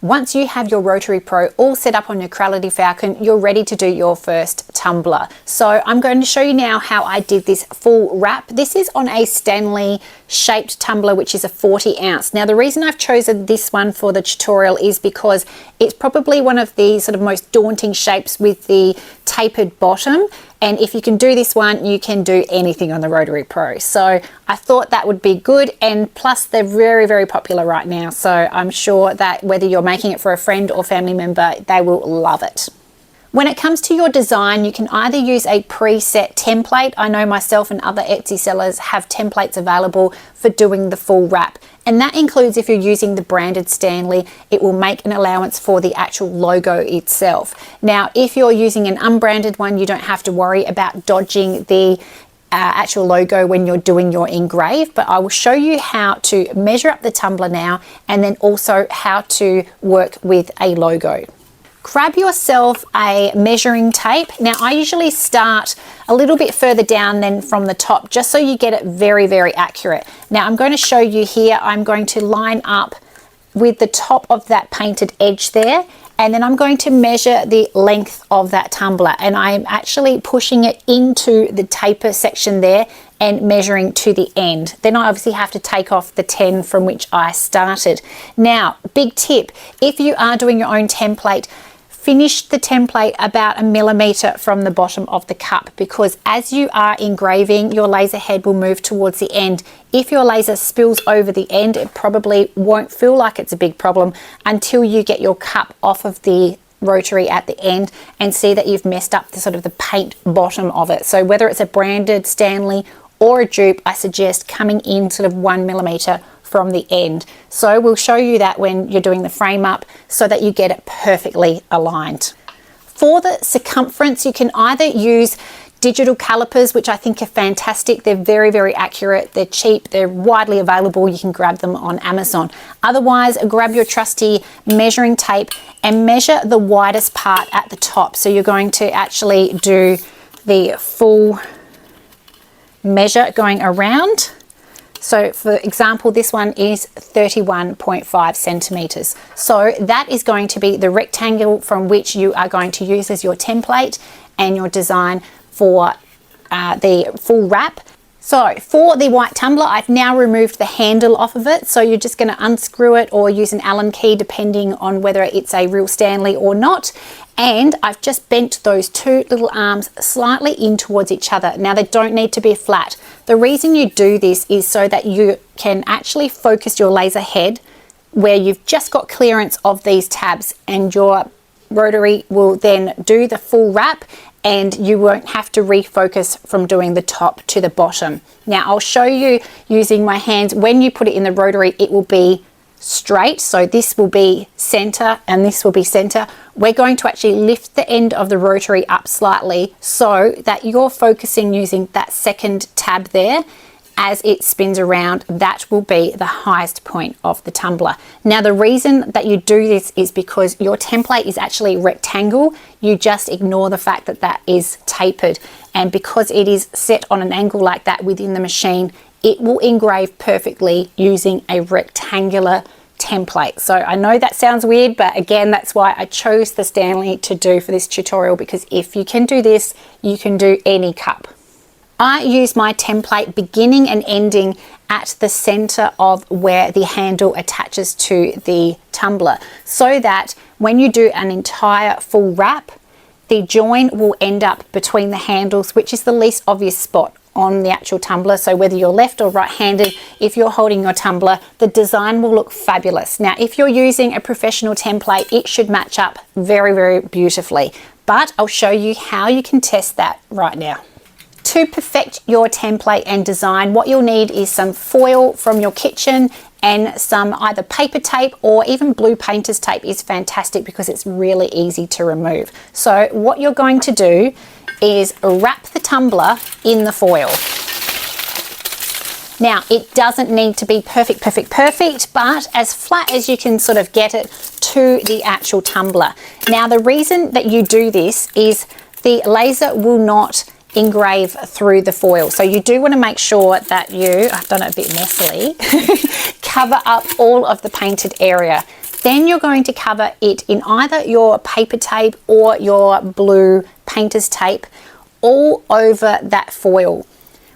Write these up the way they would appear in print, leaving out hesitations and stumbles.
Once you have your Rotary Pro all set up on your Quality Falcon, you're ready to do your first tumbler. So I'm going to show you now how I did this full wrap. This is on a Stanley shaped tumbler, which is a 40 ounce. Now the reason I've chosen this one for the tutorial is because it's probably one of the sort of most daunting shapes with the tapered bottom. And if you can do this one, you can do anything on the Rotary Pro. So I thought that would be good. And plus they're very, very popular right now. So I'm sure that whether you're making it for a friend or family member, they will love it. When it comes to your design, you can either use a preset template. I know myself and other Etsy sellers have templates available for doing the full wrap. And that includes if you're using the branded Stanley, it will make an allowance for the actual logo itself. Now, if you're using an unbranded one, you don't have to worry about dodging the actual logo when you're doing your engrave, but I will show you how to measure up the tumbler now and then also how to work with a logo. Grab yourself a measuring tape. Now I usually start a little bit further down than from the top, just so you get it very, very accurate. Now I'm going to show you here, I'm going to line up with the top of that painted edge there, and then I'm going to measure the length of that tumbler, and I'm actually pushing it into the taper section there and measuring to the end. Then I obviously have to take off the 10 from which I started. Now, big tip, if you are doing your own template, finish the template about 1 millimeter from the bottom of the cup, because as you are engraving, your laser head will move towards the end. If your laser spills over the end, it probably won't feel like it's a big problem until you get your cup off of the rotary at the end and see that you've messed up the sort of the paint bottom of it. So whether it's a branded Stanley or a dupe, I suggest coming in sort of 1 millimeter from the end. So we'll show you that when you're doing the frame up so that you get it perfectly aligned. For the circumference, you can either use digital calipers, which I think are fantastic. They're very, very accurate. They're cheap. They're widely available. You can grab them on Amazon. Otherwise, grab your trusty measuring tape and measure the widest part at the top. So you're going to actually do the full measure going around. So for example, this one is 31.5 centimeters. So that is going to be the rectangle from which you are going to use as your template and your design for the full wrap. So for the white tumbler, I've now removed the handle off of it. So you're just going to unscrew it or use an Allen key depending on whether it's a real Stanley or not. And I've just bent those two little arms slightly in towards each other. Now they don't need to be flat. The reason you do this is so that you can actually focus your laser head where you've just got clearance of these tabs, and your rotary will then do the full wrap and you won't have to refocus from doing the top to the bottom. Now I'll show you using my hands. When you put it in the rotary, it will be straight. So this will be center and this will be center. We're going to actually lift the end of the rotary up slightly so that you're focusing using that second tab there. As it spins around, that will be the highest point of the tumbler. Now the reason that you do this is because your template is actually rectangle. You just ignore the fact that that is tapered, and because it is set on an angle like that within the machine, it will engrave perfectly using a rectangular template. So I know that sounds weird, but again, that's why I chose the Stanley to do for this tutorial, because if you can do this, you can do any cup. I use my template beginning and ending at the center of where the handle attaches to the tumbler, so that when you do an entire full wrap, the join will end up between the handles, which is the least obvious spot on the actual tumbler. So whether you're left or right-handed, if you're holding your tumbler, the design will look fabulous. Now, if you're using a professional template, it should match up very, very beautifully, but I'll show you how you can test that right now. To perfect your template and design, what you'll need is some foil from your kitchen and some either paper tape, or even blue painter's tape is fantastic because it's really easy to remove. So what you're going to do is wrap the tumbler in the foil. Now it doesn't need to be perfect, but as flat as you can sort of get it to the actual tumbler. Now the reason that you do this is the laser will not engrave through the foil. So you do want to make sure that you, I've done it a bit messily, cover up all of the painted area. Then you're going to cover it in either your paper tape or your blue painter's tape all over that foil.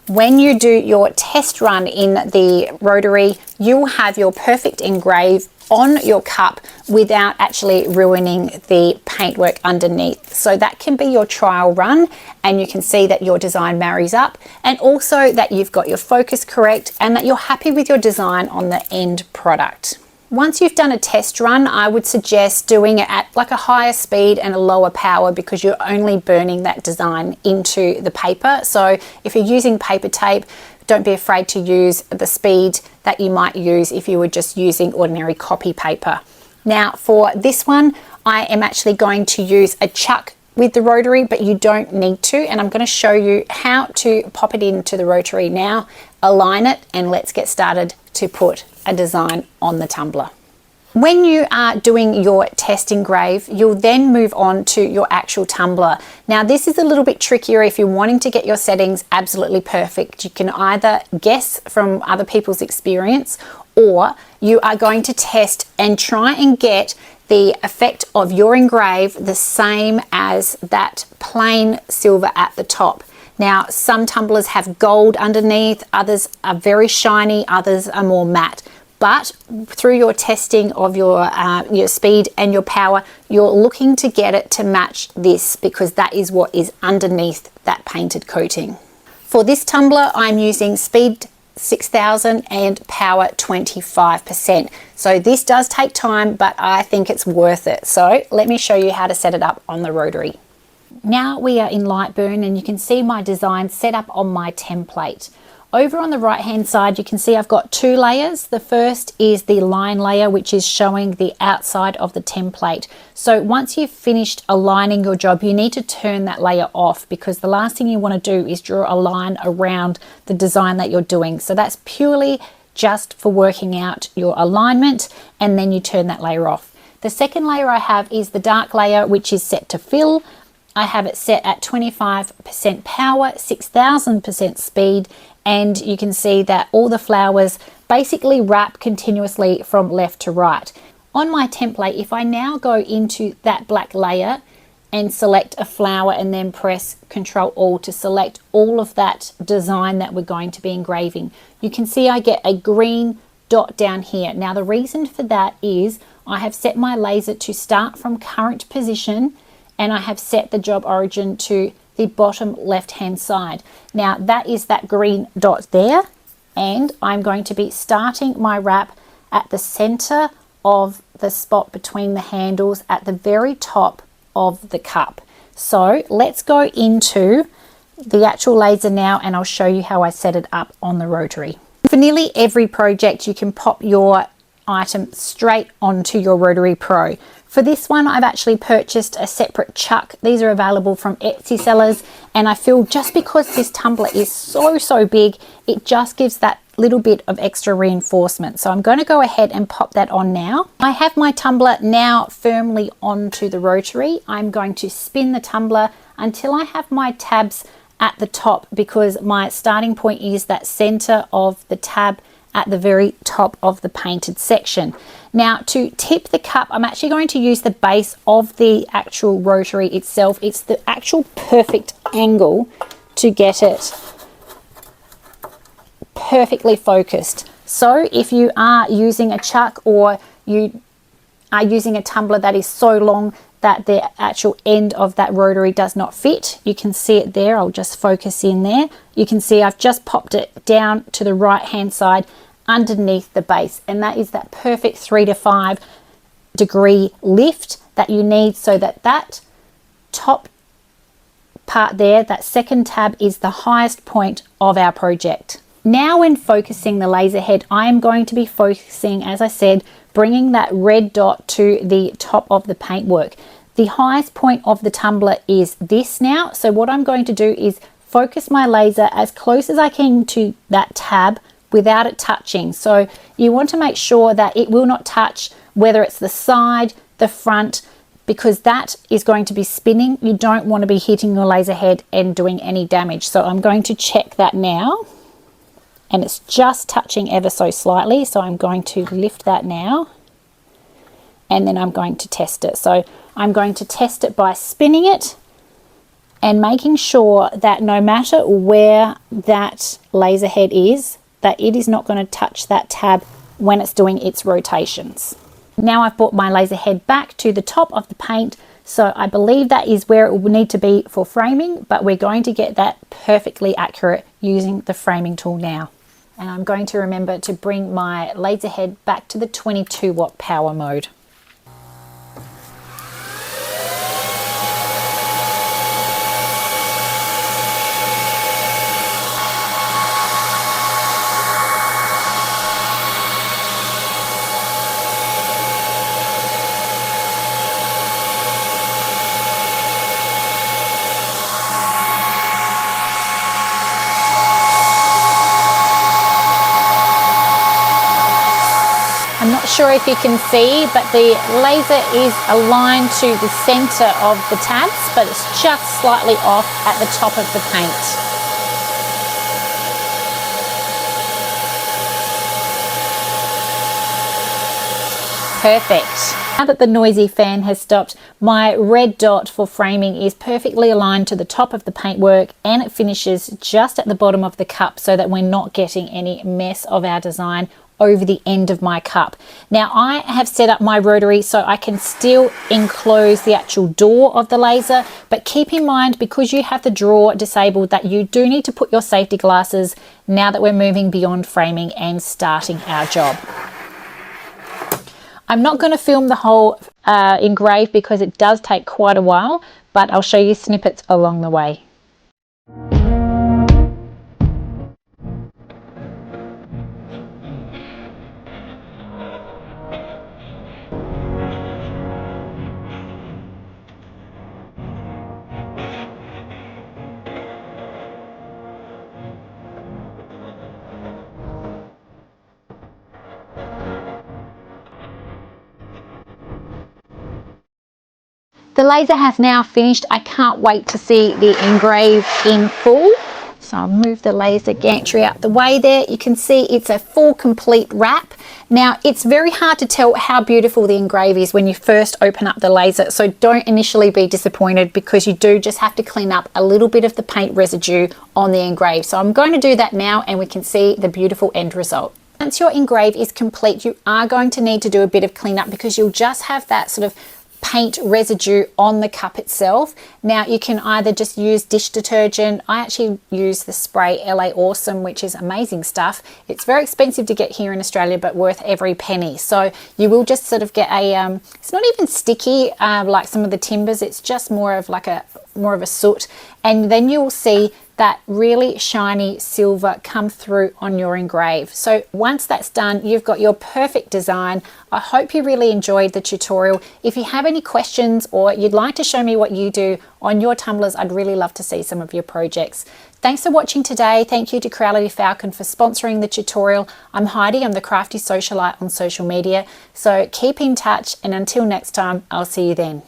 When you do your test run in the rotary, you'll have your perfect engrave on your cup without actually ruining the paintwork underneath. So that can be your trial run, and you can see that your design marries up, and also that you've got your focus correct and that you're happy with your design on the end product. Once you've done a test run, I would suggest doing it at like a higher speed and a lower power, because you're only burning that design into the paper. So if you're using paper tape, don't be afraid to use the speed that you might use if you were just using ordinary copy paper. Now for this one, I am actually going to use a chuck with the rotary, but you don't need to, and I'm going to show you how to pop it into the rotary now, align it, and let's get started to put a design on the tumbler. When you are doing your test engrave, you'll then move on to your actual tumbler. Now this is a little bit trickier if you're wanting to get your settings absolutely perfect. You can either guess from other people's experience, or you are going to test and try and get the effect of your engrave the same as that plain silver at the top. Now some tumblers have gold underneath, others are very shiny, others are more matte. But through your testing of your speed and your power, you're looking to get it to match this, because that is what is underneath that painted coating. For this tumbler, I'm using speed 6000 and power 25%. So this does take time, but I think it's worth it. So let me show you how to set it up on the rotary. Now we are in Lightburn, and you can see my design set up on my template. Over on the right hand side, you can see I've got two layers. The first is the line layer, which is showing the outside of the template. So once you've finished aligning your job, you need to turn that layer off, because the last thing you want to do is draw a line around the design that you're doing. So that's purely just for working out your alignment, and then you turn that layer off. The second layer I have is the dark layer, which is set to fill. I have it set at 25% power, 6000% speed, and you can see that all the flowers basically wrap continuously from left to right. On my template, if I now go into that black layer and select a flower and then press Ctrl-Alt to select all of that design that we're going to be engraving, you can see I get a green dot down here. Now the reason for that is I have set my laser to start from current position, and I have set the job origin to the bottom left hand side. Now that is that green dot there, and I'm going to be starting my wrap at the center of the spot between the handles at the very top of the cup. So let's go into the actual laser now, and I'll show you how I set it up on the rotary. For nearly every project, you can pop your item straight onto your Rotary Pro. For this one, I've actually purchased a separate chuck. These are available from Etsy sellers, and I feel just because this tumbler is so big, it just gives that little bit of extra reinforcement. So I'm going to go ahead and pop that on now. I have my tumbler now firmly onto the rotary. I'm going to spin the tumbler until I have my tabs at the top, because my starting point is that center of the tab at the very top of the painted section. Now to tip the cup, I'm actually going to use the base of the actual rotary itself. It's the actual perfect angle to get it perfectly focused. So if you are using a chuck, or you are using a tumbler that is so long that the actual end of that rotary does not fit, you can see it there. I'll just focus in there. You can see I've just popped it down to the right hand side underneath the base, and that is that perfect 3 to 5 degree lift that you need, so that that top part there, that second tab, is the highest point of our project. Now when focusing the laser head, I am going to be focusing, as I said, bringing that red dot to the top of the paintwork. The highest point of the tumbler is this now, so what I'm going to do is focus my laser as close as I can to that tab without it touching. So you want to make sure that it will not touch, whether it's the side, the front, because that is going to be spinning. You don't want to be hitting your laser head and doing any damage. So I'm going to check that now, and it's just touching ever so slightly. So I'm going to lift that now, and then I'm going to test it. So I'm going to test it by spinning it and making sure that no matter where that laser head is, that it is not going to touch that tab when it's doing its rotations. Now I've brought my laser head back to the top of the paint, so I believe that is where it will need to be for framing, but we're going to get that perfectly accurate using the framing tool now. And I'm going to remember to bring my laser head back to the 22 watt power mode. I'm not sure if you can see, but the laser is aligned to the center of the tabs, but it's just slightly off at the top of the paint. Perfect. Now that the noisy fan has stopped, my red dot for framing is perfectly aligned to the top of the paintwork, and it finishes just at the bottom of the cup so that we're not getting any mess of our design over the end of my cup. Now I have set up my rotary so I can still enclose the actual door of the laser, but keep in mind, because you have the drawer disabled, that you do need to put your safety glasses now that we're moving beyond framing and starting our job. I'm not going to film the whole engrave because it does take quite a while, but I'll show you snippets along the way. The laser has now finished. I can't wait to see the engrave in full. So I'll move the laser gantry out the way there. You can see it's a full complete wrap. Now it's very hard to tell how beautiful the engrave is when you first open up the laser, so don't initially be disappointed, because you do just have to clean up a little bit of the paint residue on the engrave. So I'm going to do that now and we can see the beautiful end result. Once your engrave is complete, you are going to need to do a bit of cleanup because you'll just have that sort of paint residue on the cup itself. Now you can either just use dish detergent. I actually use the spray LA Awesome, which is amazing stuff. It's very expensive to get here in Australia, but worth every penny. So you will just sort of get a, it's not even sticky like some of the timbers, it's just more of a soot, and then you'll see that really shiny silver come through on your engrave. So once that's done, you've got your perfect design. I hope you really enjoyed the tutorial. If you have any questions or you'd like to show me what you do on your tumblers, I'd really love to see some of your projects. Thanks for watching today. Thank you to Creality Falcon for sponsoring the tutorial. I'm Heidi, I'm the Crafty Socialite on social media. So keep in touch, and until next time, I'll see you then.